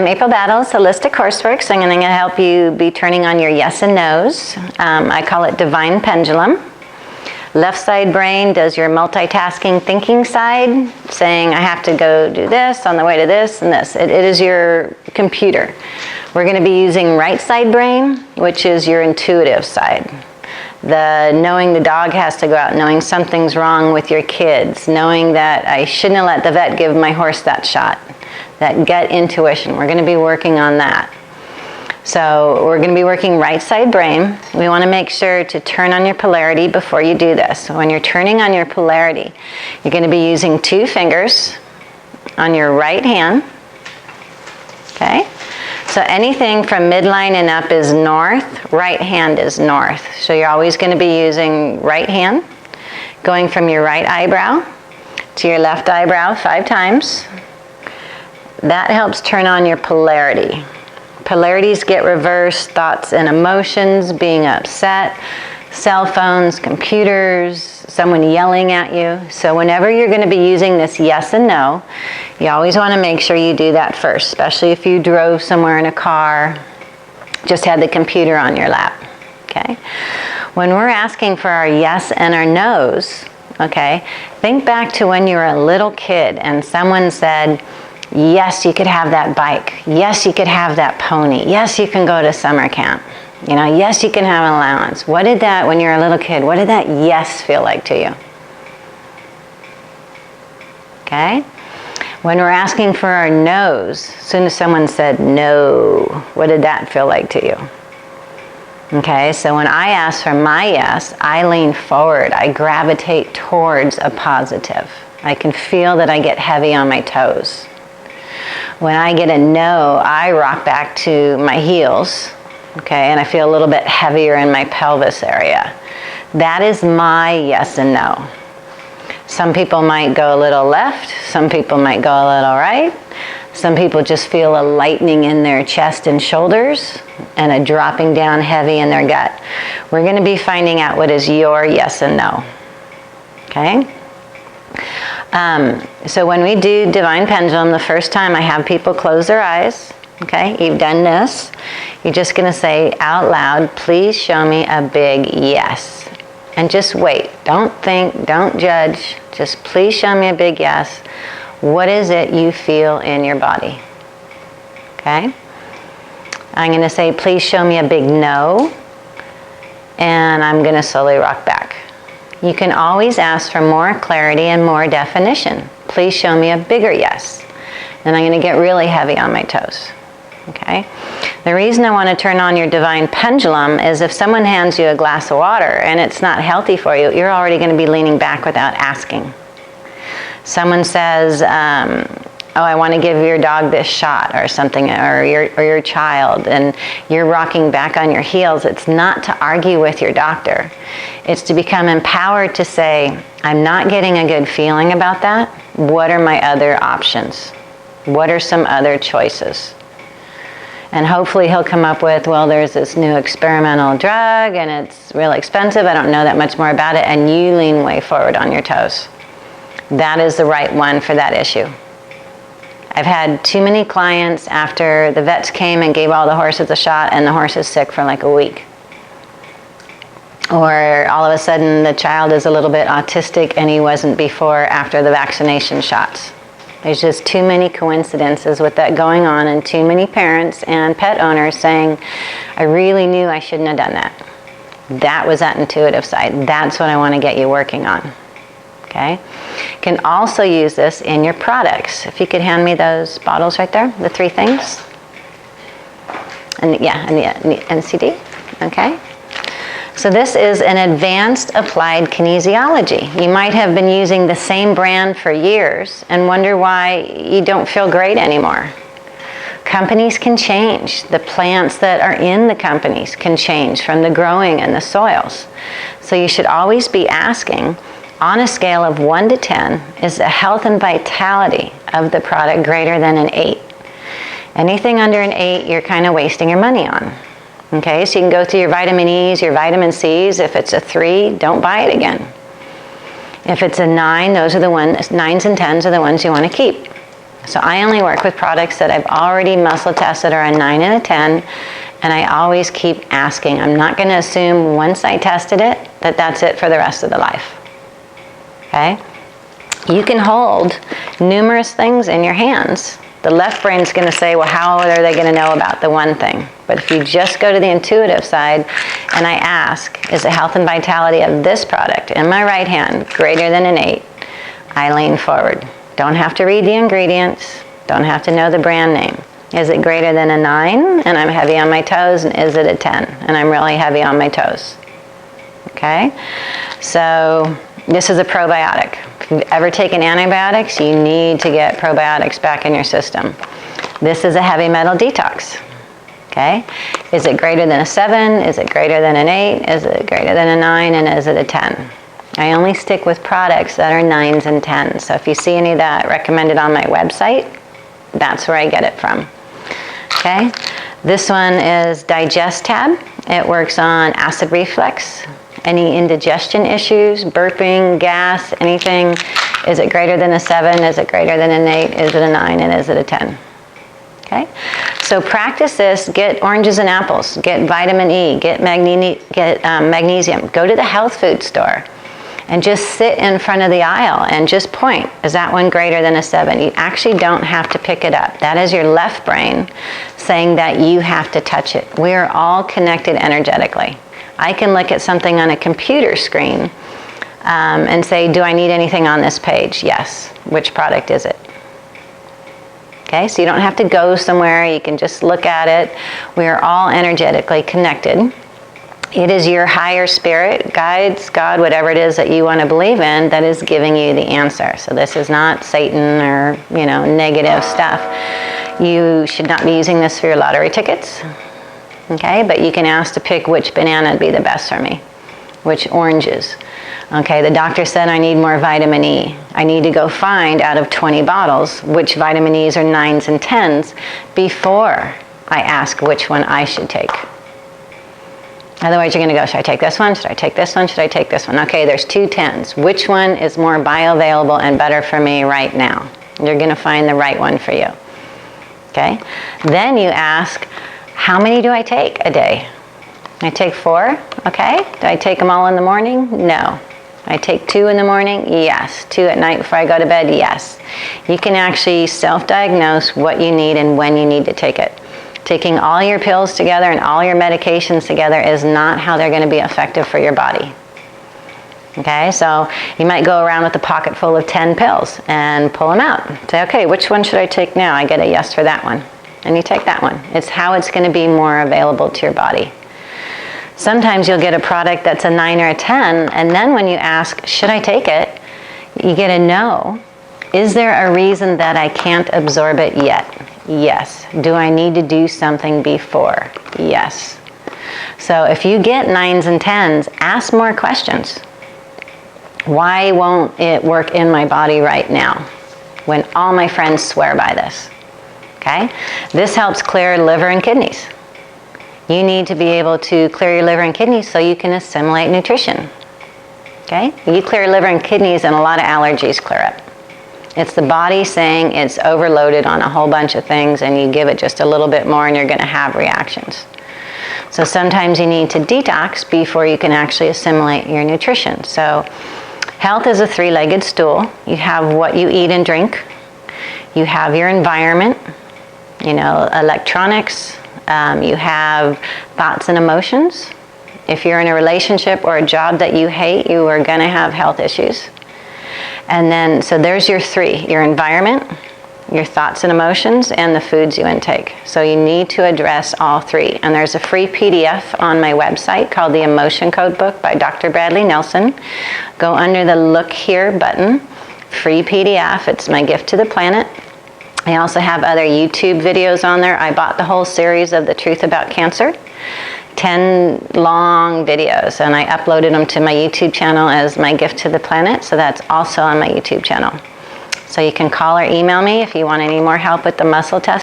April Battles, Holistic Coursework, so I'm going to help you be turning on your yes and no's. I call it Divine Pendulum. Left side brain does your multitasking thinking side, saying I have to go do this on the way to this and this. It is your computer. We're going to be using right side brain, which is your intuitive side. The knowing the dog has to go out, knowing something's wrong with your kids, knowing that I shouldn't have let the vet give my horse that shot. That gut intuition, we're going to be working on that. So we're going to be working right side brain. We want to make sure to turn on your polarity before you do this. So when you're turning on your polarity, you're going to be using 2 fingers on your right hand. Okay? So anything from midline and up is north, right hand is north. So you're always going to be using right hand, going from your right eyebrow to your left eyebrow 5 times. That helps turn on your polarity. Polarities get reversed, thoughts and emotions, being upset, cell phones, computers, someone yelling at you. So whenever you're going to be using this yes and no, you always want to make sure you do that first, especially if you drove somewhere in a car, just had the computer on your lap. Okay? When we're asking for our yes and our no's, okay, think back to when you were a little kid and someone said, yes, you could have that bike. Yes, you could have that pony. Yes, you can go to summer camp. You know, yes, you can have an allowance. What did that, when you were a little kid, what did that yes feel like to you? Okay? When we're asking for our no's, as soon as someone said no, what did that feel like to you? Okay, so when I ask for my yes, I lean forward. I gravitate towards a positive. I can feel that I get heavy on my toes. When I get a no, I rock back to my heels, okay, and I feel a little bit heavier in my pelvis area. That is my yes and no. Some people might go a little left, some people might go a little right, some people just feel a lightening in their chest and shoulders and a dropping down heavy in their gut. We're going to be finding out what is your yes and no, okay? So when we do Divine Pendulum, the first time I have people close their eyes, okay, you've done this, you're just going to say out loud, please show me a big yes. And just wait. Don't think, don't judge, just please show me a big yes. What is it you feel in your body? Okay? I'm going to say, please show me a big no, and I'm going to slowly rock back. You can always ask for more clarity and more definition. Please show me a bigger yes. Then I'm going to get really heavy on my toes. Okay? The reason I want to turn on your Divine Pendulum is if someone hands you a glass of water and it's not healthy for you, you're already going to be leaning back without asking. Someone says, oh, I want to give your dog this shot or something, or your child, and you're rocking back on your heels. It's not to argue with your doctor. It's to become empowered to say, I'm not getting a good feeling about that. What are my other options? What are some other choices? And hopefully he'll come up with, well, there's this new experimental drug and it's really expensive. I don't know that much more about it. And you lean way forward on your toes. That is the right one for that issue. I've had too many clients after the vets came and gave all the horses a shot and the horse is sick for like a week. Or all of a sudden the child is a little bit autistic and he wasn't before after the vaccination shots. There's just too many coincidences with that going on and too many parents and pet owners saying, I really knew I shouldn't have done that. That was that intuitive side. That's what I want to get you working on. Okay? You can also use this in your products. If you could hand me those bottles right there, the 3 things. And yeah, and the NCD. Okay? So this is an advanced applied kinesiology. You might have been using the same brand for years and wonder why you don't feel great anymore. Companies can change. The plants that are in the companies can change from the growing and the soils. So you should always be asking, on a scale of 1 to 10, is the health and vitality of the product greater than an 8? Anything under an 8, you're kind of wasting your money on. Okay, so you can go through your vitamin E's, your vitamin C's. If it's a 3, don't buy it again. If it's a 9, those are the ones, 9s and 10s are the ones you want to keep. So I only work with products that I've already muscle tested are a 9 and a 10, and I always keep asking. I'm not going to assume once I tested it that that's it for the rest of the life. Okay? You can hold numerous things in your hands. The left brain's going to say, well, how are they going to know about the one thing? But if you just go to the intuitive side and I ask, is the health and vitality of this product in my right hand greater than an 8? I lean forward. Don't have to read the ingredients. Don't have to know the brand name. Is it greater than a 9 and I'm heavy on my toes? And is it a 10 and I'm really heavy on my toes? Okay? So this is a probiotic. If you've ever taken antibiotics, you need to get probiotics back in your system. This is a heavy metal detox. Okay? Is it greater than a 7? Is it greater than an 8? Is it greater than a 9? And is it a 10? I only stick with products that are 9s and 10s. So if you see any of that recommended on my website, that's where I get it from. Okay? This one is Digest Tab. It works on acid reflux, any indigestion issues, burping, gas, anything. Is it greater than a 7? Is it greater than an 8? Is it a 9? And is it a 10? Okay? So practice this. Get oranges and apples. Get vitamin E. Get magnesium. Go to the health food store and just sit in front of the aisle and just point. Is that one greater than a 7? You actually don't have to pick it up. That is your left brain saying that you have to touch it. We are all connected energetically. I can look at something on a computer screen and say, do I need anything on this page? Yes. Which product is it? Okay, so you don't have to go somewhere. You can just look at it. We are all energetically connected. It is your higher spirit, guides, God, whatever it is that you want to believe in, that is giving you the answer. So this is not Satan or, negative stuff. You should not be using this for your lottery tickets. Okay, but you can ask to pick which banana would be the best for me, which oranges. Okay, the doctor said I need more vitamin E. I need to go find out of 20 bottles which vitamin E's are 9s and 10s before I ask which one I should take. Otherwise, you're going to go, should I take this one? Should I take this one? Should I take this one? Okay, there's 2 10s. Which one is more bioavailable and better for me right now? You're going to find the right one for you. Okay? Then you ask, how many do I take a day? I take 4, okay? Do I take them all in the morning? No. I take 2 in the morning? Yes. 2 at night before I go to bed? Yes. You can actually self-diagnose what you need and when you need to take it. Taking all your pills together and all your medications together is not how they're going to be effective for your body. Okay, so you might go around with a pocket full of 10 pills and pull them out. Say, okay, which one should I take now? I get a yes for that one. And you take that one. It's how it's going to be more available to your body. Sometimes you'll get a product that's a 9 or a 10, and then when you ask, should I take it? You get a no. Is there a reason that I can't absorb it yet? Yes. Do I need to do something before? Yes. So if you get 9s and 10s, ask more questions. Why won't it work in my body right now when all my friends swear by this? Okay? This helps clear liver and kidneys. You need to be able to clear your liver and kidneys so you can assimilate nutrition. Okay? You clear liver and kidneys and a lot of allergies clear up. It's the body saying it's overloaded on a whole bunch of things, and you give it just a little bit more and you're going to have reactions. So sometimes you need to detox before you can actually assimilate your nutrition. So health is a 3-legged stool. You have what you eat and drink. You have your environment, electronics. You have thoughts and emotions. If you're in a relationship or a job that you hate, you are going to have health issues. And then, so there's your 3, your environment, your thoughts and emotions, and the foods you intake. So you need to address all 3. And there's a free PDF on my website called the Emotion Code Book by Dr. Bradley Nelson. Go under the Look Here button, free PDF. It's my gift to the planet. I also have other YouTube videos on there. I bought the whole series of The Truth About Cancer. 10 long videos, and I uploaded them to my YouTube channel as my gift to the planet, so that's also on my YouTube channel. So you can call or email me if you want any more help with the muscle test.